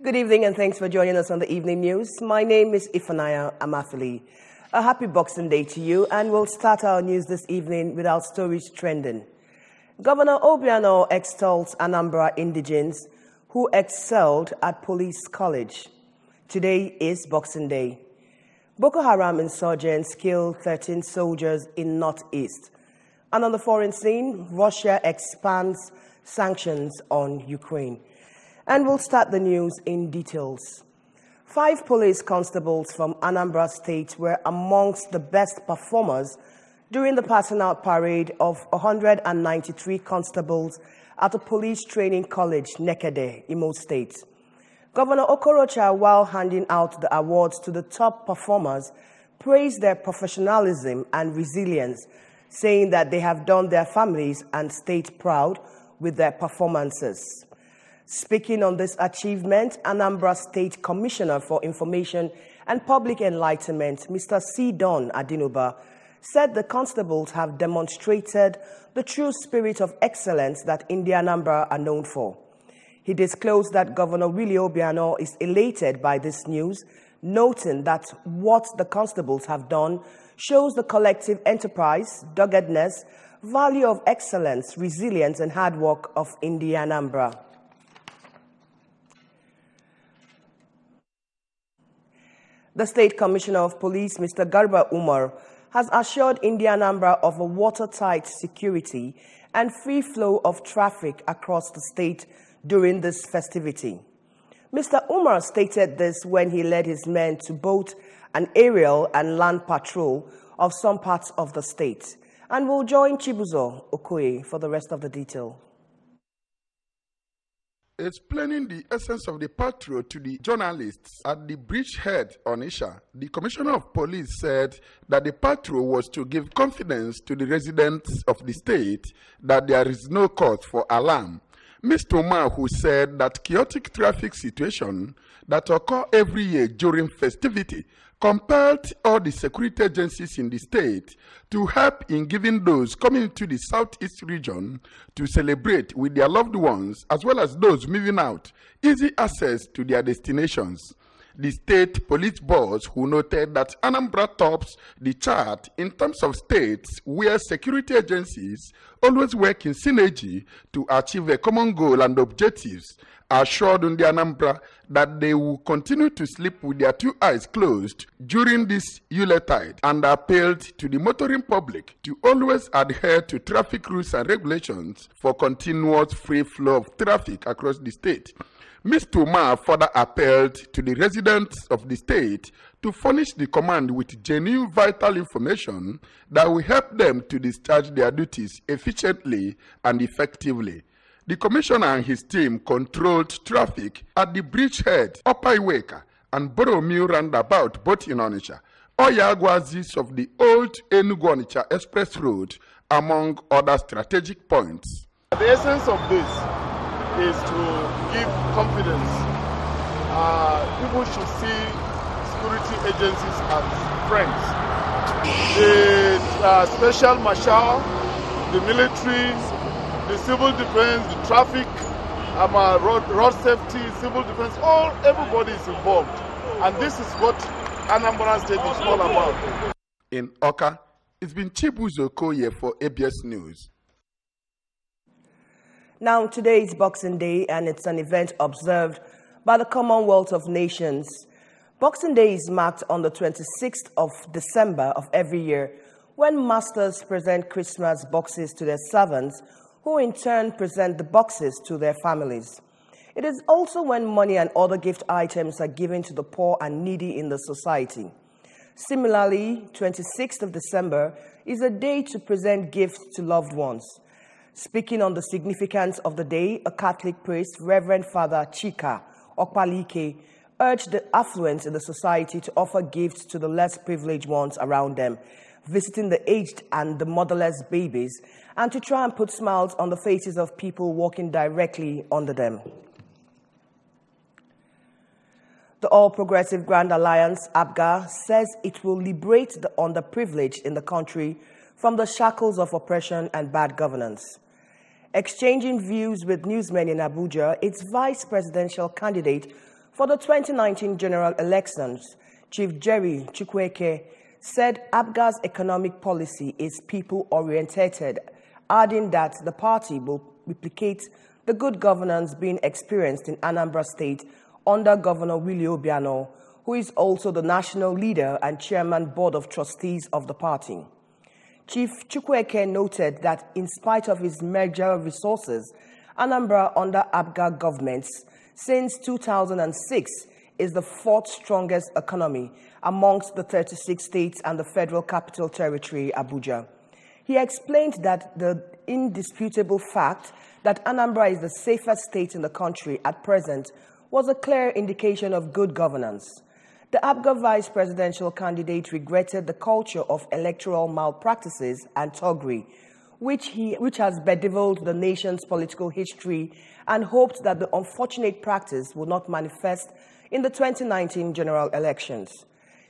Good evening and thanks for joining us on the evening news. My name is Ifanaya Amathili. A happy Boxing Day to you, and we'll start our news this evening with our stories trending. Governor Obiano extols Anambra indigenes who excelled at police college. Today is Boxing Day. Boko Haram insurgents killed 13 soldiers in Northeast. And on the foreign scene, Russia expands sanctions on Ukraine. And we'll start the news in details. 5 police constables from Anambra State were amongst the best performers during the passing out parade of 193 constables at the Police Training College, Nekede, Imo State. Governor Okorocha, while handing out the awards to the top performers, praised their professionalism and resilience, saying that they have done their families and state proud with their performances. Speaking on this achievement, Anambra State Commissioner for Information and Public Enlightenment, Mr. C. Don Adinuba, said the constables have demonstrated the true spirit of excellence that Anambra are known for. He disclosed that Governor Willie Obiano is elated by this news, noting that what the constables have done shows the collective enterprise, doggedness, value of excellence, resilience, and hard work of Anambra. The State Commissioner of Police, Mr. Garba Umar, has assured Anambra of a watertight security and free flow of traffic across the state during this festivity. Mr. Umar stated this when he led his men to both an aerial and land patrol of some parts of the state. And we'll join Chibuzo Okoye for the rest of the detail. Explaining the essence of the patrol to the journalists at the bridgehead on Isha, the Commissioner of Police said that the patrol was to give confidence to the residents of the state that there is no cause for alarm. Mr. Omar, who said that chaotic traffic situation that occur every year during festivity compelled all the security agencies in the state to help in giving those coming to the southeast region to celebrate with their loved ones, as well as those moving out, easy access to their destinations. The state police boss, who noted that Anambra tops the chart in terms of states where security agencies always work in synergy to achieve a common goal and objectives, assured Anambra that they will continue to sleep with their 2 eyes closed during this Yuletide, and appealed to the motoring public to always adhere to traffic rules and regulations for continuous free flow of traffic across the state. Mr. Umar further appealed to the residents of the state to furnish the command with genuine vital information that will help them to discharge their duties efficiently and effectively. The commissioner and his team controlled traffic at the bridgehead, Upper Iweka, and Boromiu roundabout, both in Onitsha, Oyagwazis of the old Enugu-Onitsha Express Road, among other strategic points. The essence of this is to give confidence. People should see security agencies as friends. The special marshal, the military, the civil defense, the traffic, road safety, civil defense, everybody is involved. And this is what Anambra State is all about. In Oka, it's been Chibuzo Okoye for ABS News. Now, today is Boxing Day, and it's an event observed by the Commonwealth of Nations. Boxing Day is marked on the 26th of December of every year, when masters present Christmas boxes to their servants, who in turn present the boxes to their families. It is also when money and other gift items are given to the poor and needy in the society. Similarly, 26th of December is a day to present gifts to loved ones. Speaking on the significance of the day, a Catholic priest, Reverend Father Chika Okpalike, urged the affluent in the society to offer gifts to the less privileged ones around them, visiting the aged and the motherless babies, and to try and put smiles on the faces of people walking directly under them. The All Progressive Grand Alliance, APGA, says it will liberate the underprivileged in the country from the shackles of oppression and bad governance. Exchanging views with newsmen in Abuja, its vice presidential candidate For the 2019 general elections, Chief Jerry Chukwueke said APGA's economic policy is people-oriented, adding that the party will replicate the good governance being experienced in Anambra State under Governor Willie Obiano, who is also the national leader and chairman board of trustees of the party. Chief Chukwueke noted that in spite of his major resources, Anambra under APGA governments since 2006 is the fourth strongest economy amongst the 36 states and the Federal Capital Territory, Abuja. He explained that the indisputable fact that Anambra is the safest state in the country at present was a clear indication of good governance. The APGA vice presidential candidate regretted the culture of electoral malpractices and thuggery, which has bedeviled the nation's political history, and hoped that the unfortunate practice would not manifest in the 2019 general elections.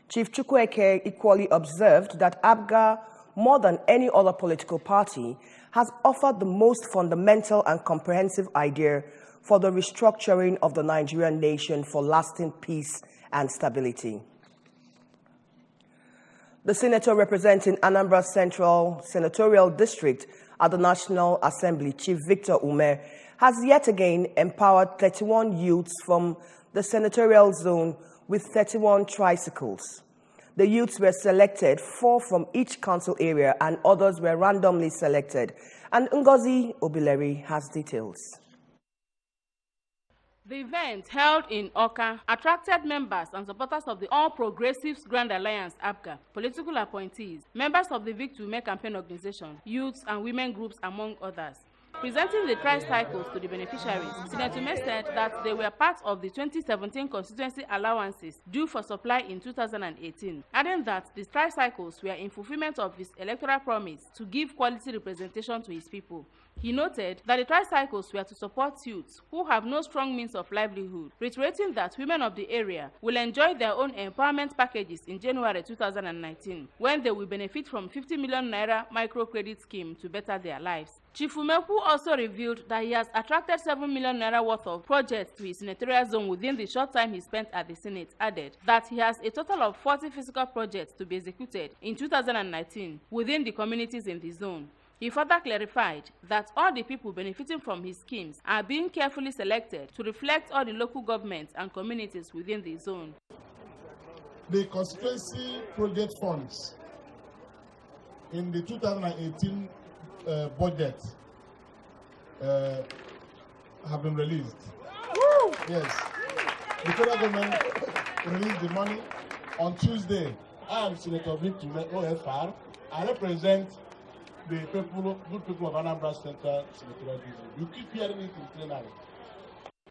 Chief Chukwueke equally observed that APGA, more than any other political party, has offered the most fundamental and comprehensive idea for the restructuring of the Nigerian nation for lasting peace and stability. The senator representing Anambra Central Senatorial District at the National Assembly, Chief Victor Ume, has yet again empowered 31 youths from the senatorial zone with 31 tricycles. The youths were selected, 4 from each council area, and others were randomly selected. And Ngozi Obileri has details. The event, held in Oka, attracted members and supporters of the All Progressives Grand Alliance (APGA), political appointees, members of the Victor Ume campaign organization, youths and women groups, among others. Presenting the tricycles to the beneficiaries, Senator Ume said that they were part of the 2017 constituency allowances due for supply in 2018, adding that the tricycles were in fulfillment of his electoral promise to give quality representation to his people. He noted that the tricycles were to support youths who have no strong means of livelihood, reiterating that women of the area will enjoy their own empowerment packages in January 2019, when they will benefit from 50 million naira microcredit scheme to better their lives. Chief Ume, who also revealed that he has attracted 7 million naira worth of projects to his senatorial zone within the short time he spent at the Senate, added that he has a total of 40 physical projects to be executed in 2019 within the communities in the zone. He further clarified that all the people benefiting from his schemes are being carefully selected to reflect all the local governments and communities within the zone. The constituency project funds in the 2018 budget have been released. Woo! Yes. The federal government released the money on Tuesday. I am Senator Victor OFR. I represent the people, good people of Anambra Central Senatorial District. You keep hearing it in plenary.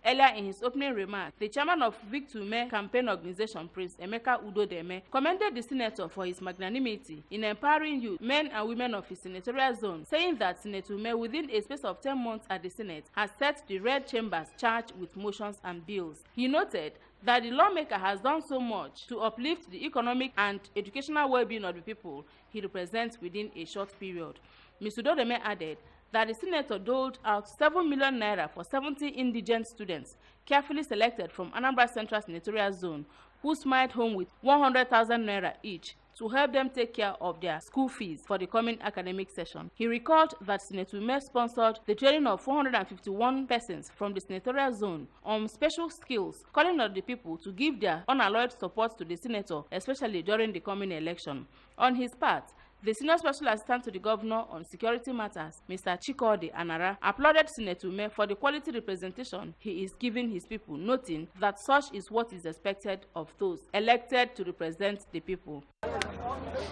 Earlier in his opening remarks, the chairman of Victor Ume campaign organization, Prince Emeka Udodeme, commended the senator for his magnanimity in empowering youth, men and women of his senatorial zone, saying that Senator Ume, within a space of 10 months at the Senate, has set the red chambers charged with motions and bills. He noted that the lawmaker has done so much to uplift the economic and educational well-being of the people he represents within a short period. Mr. Udodeme added that the senator doled out 7 million naira for 70 indigent students carefully selected from Anambra Central Senatorial Zone, who smiled home with 100,000 naira each to help them take care of their school fees for the coming academic session. He recalled that Senator Ume sponsored the training of 451 persons from the senatorial zone on special skills, calling on the people to give their unalloyed support to the senator, especially during the coming election. On his part, the Senior Special Assistant to the Governor on Security Matters, Mr. Chikodi Anara, applauded Senator Ume for the quality representation he is giving his people, noting that such is what is expected of those elected to represent the people.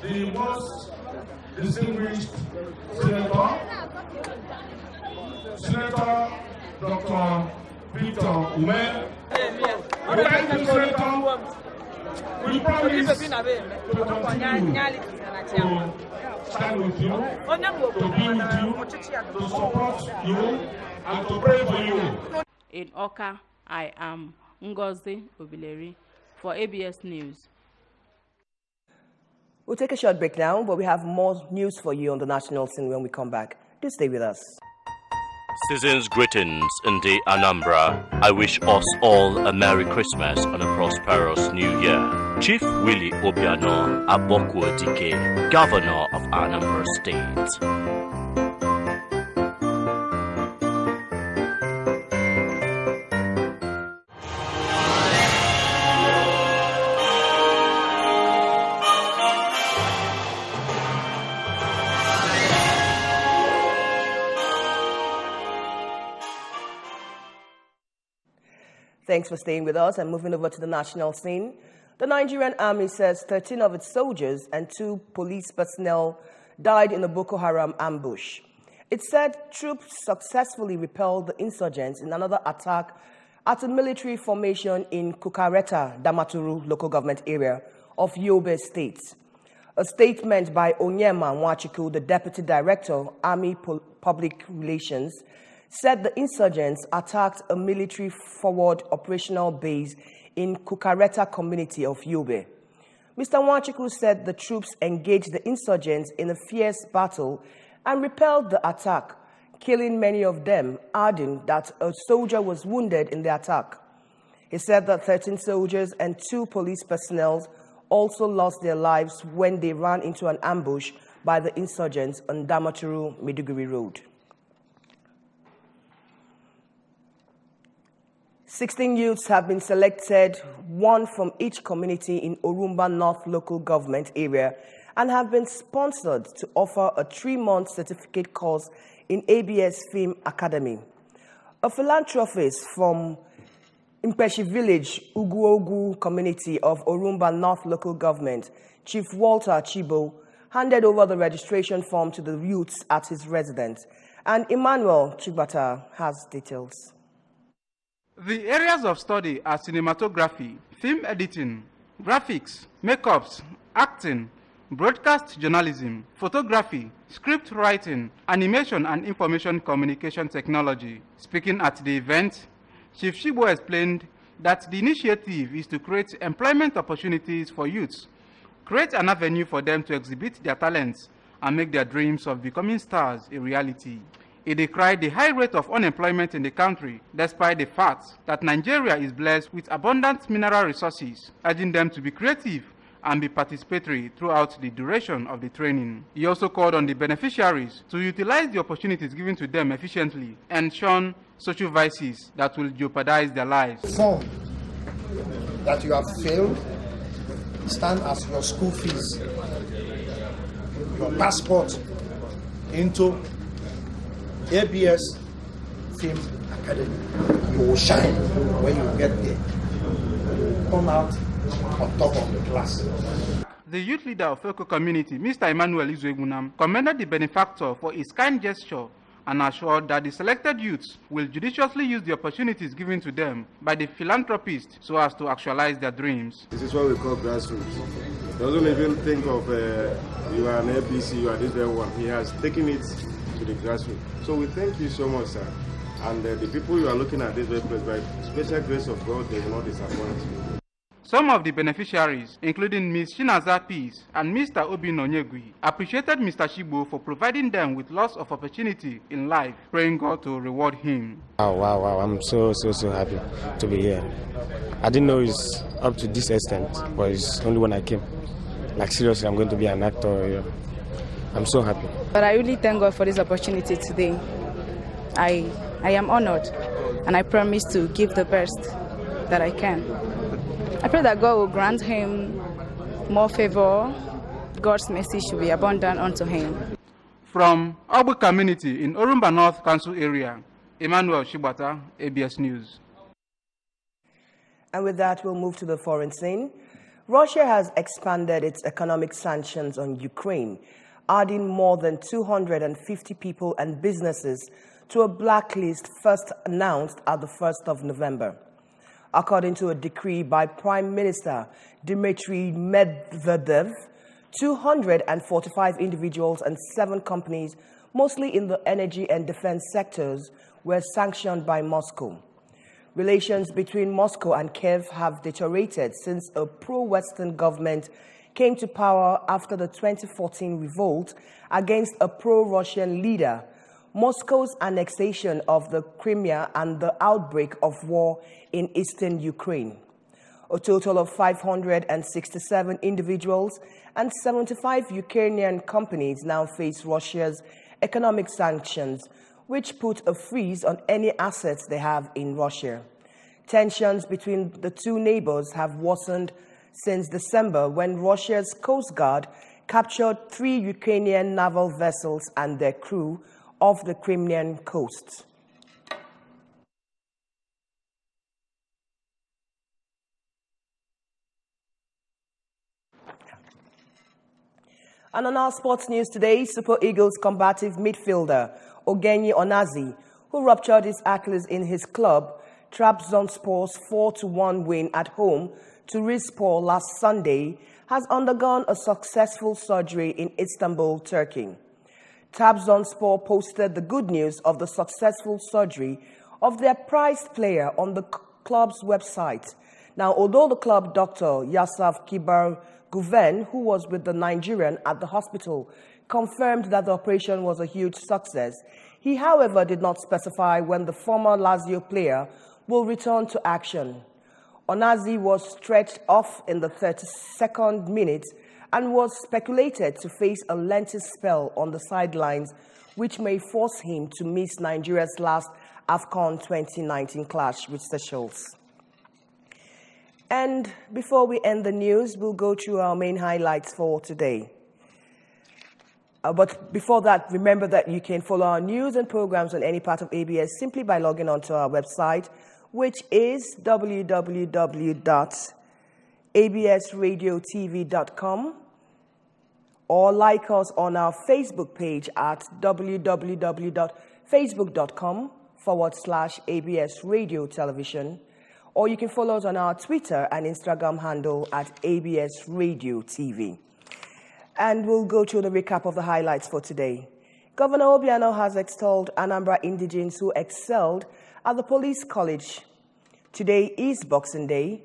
The most distinguished Senator Dr. Victor Ume. Thank you, Senator. We promise to continue to stand with you, to be with you, to support you, and to pray for you. In Oka, I am Ngozi Obileri for ABS News. We'll take a short break now, but we have more news for you on the national scene when we come back. Do stay with us. Season's greetings in the Anambra. I wish us all a Merry Christmas and a prosperous New Year. Chief Willie Obiano Abokwo Dike, Governor of Anambra State. Thanks for staying with us and moving over to the national scene. The Nigerian Army says 13 of its soldiers and 2 police personnel died in a Boko Haram ambush. It said troops successfully repelled the insurgents in another attack at a military formation in Kukareta, Damaturu local government area of Yobe State. A statement by Onyema Nwachiku, the Deputy Director, Army Public Relations, said the insurgents attacked a military forward operational base in Kukareta community of Yobe. Mr. Nwachiku said the troops engaged the insurgents in a fierce battle and repelled the attack, killing many of them, adding that a soldier was wounded in the attack. He said that 13 soldiers and 2 police personnel also lost their lives when they ran into an ambush by the insurgents on Damaturu-Maiduguri Road. 16 youths have been selected, 1 from each community in Orumba North local government area, and have been sponsored to offer a 3-month certificate course in ABS Film Academy. A philanthropist from Impeshi Village, Uguogu community of Orumba North local government, Chief Walter Chibo, handed over the registration form to the youths at his residence. And Emmanuel Chibata has details. The areas of study are cinematography, film editing, graphics, makeups, acting, broadcast journalism, photography, script writing, animation and information communication technology. Speaking at the event, Chief Shibo explained that the initiative is to create employment opportunities for youths, create an avenue for them to exhibit their talents and make their dreams of becoming stars a reality. He decried the high rate of unemployment in the country, despite the fact that Nigeria is blessed with abundant mineral resources, urging them to be creative and be participatory throughout the duration of the training. He also called on the beneficiaries to utilize the opportunities given to them efficiently and shun social vices that will jeopardize their lives. Form that you have failed stand as your school fees, your passport into ABS Film Academy. You will shine when you get there. You will come out on top of the class. The youth leader of Feko community, Mr. Emmanuel Izuegunam, commended the benefactor for his kind gesture and assured that the selected youths will judiciously use the opportunities given to them by the philanthropist so as to actualize their dreams. This is what we call grassroots. Doesn't even think of you are an APC, you are this very one. He has taken it to the grassroots. So we thank you so much, sir. And the people you are looking at this very place, by special grace of God, they will not disappoint you. Some of the beneficiaries, including Ms. Shinaza Peace and Mr. Obi Nonyegui, appreciated Mr. Shibo for providing them with lots of opportunity in life, praying God to reward him. Wow, I'm so happy to be here. I didn't know it's up to this extent, but it's only when I came. Like seriously, I'm going to be an actor. Yeah. I'm so happy. But I really thank God for this opportunity today. I am honored, and I promise to give the best that I can. I pray that God will grant him more favor. God's mercy should be abundant unto him. From Abu community in Orumba North Council area, Emmanuel Shibata, ABS News. And with that, we'll move to the foreign scene. Russia has expanded its economic sanctions on Ukraine, adding more than 250 people and businesses to a blacklist first announced at the 1st of November. According to a decree by Prime Minister Dmitry Medvedev, 245 individuals and 7 companies, mostly in the energy and defense sectors, were sanctioned by Moscow. Relations between Moscow and Kiev have deteriorated since a pro-Western government came to power after the 2014 revolt against a pro-Russian leader, Moscow's annexation of the Crimea and the outbreak of war in eastern Ukraine. A total of 567 individuals and 75 Ukrainian companies now face Russia's economic sanctions, which put a freeze on any assets they have in Russia. Tensions between the two neighbors have worsened since December, when Russia's Coast Guard captured 3 Ukrainian naval vessels and their crew off the Crimean coast. And on our sports news today, Super Eagles combative midfielder Ogenyi Onazi, who ruptured his Achilles in his club, Trabzonspor's 4-1 win at home to Rizspor last Sunday, has undergone a successful surgery in Istanbul, Turkey. Trabzonspor posted the good news of the successful surgery of their prized player on the club's website. Now, although the club doctor, Yasaf Kibar Guven, who was with the Nigerian at the hospital, confirmed that the operation was a huge success, he, however, did not specify when the former Lazio player will return to action. Onazi was stretched off in the 32nd minute and was speculated to face a lengthy spell on the sidelines, which may force him to miss Nigeria's last AFCON 2019 clash with Seychelles. And before we end the news, we'll go through our main highlights for today. But before that, remember that you can follow our news and programs on any part of ABS simply by logging onto our website, which is www.absradiotv.com, or like us on our Facebook page at www.facebook.com/ABS Radio Television, or you can follow us on our Twitter and Instagram handle at ABS Radio TV. And we'll go through the recap of the highlights for today. Governor Obiano has extolled Anambra indigenes who excelled at the police college. Today is Boxing Day.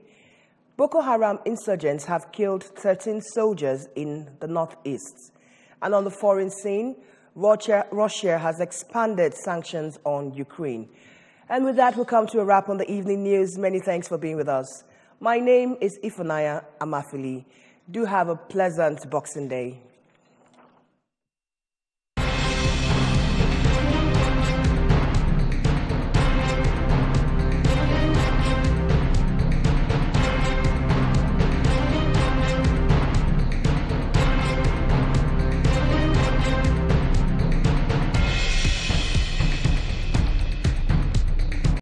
Boko Haram insurgents have killed 13 soldiers in the northeast. And on the foreign scene, Russia has expanded sanctions on Ukraine. And with that, we'll come to a wrap on the evening news. Many thanks for being with us. My name is Ifunanya Amafili. Do have a pleasant Boxing Day.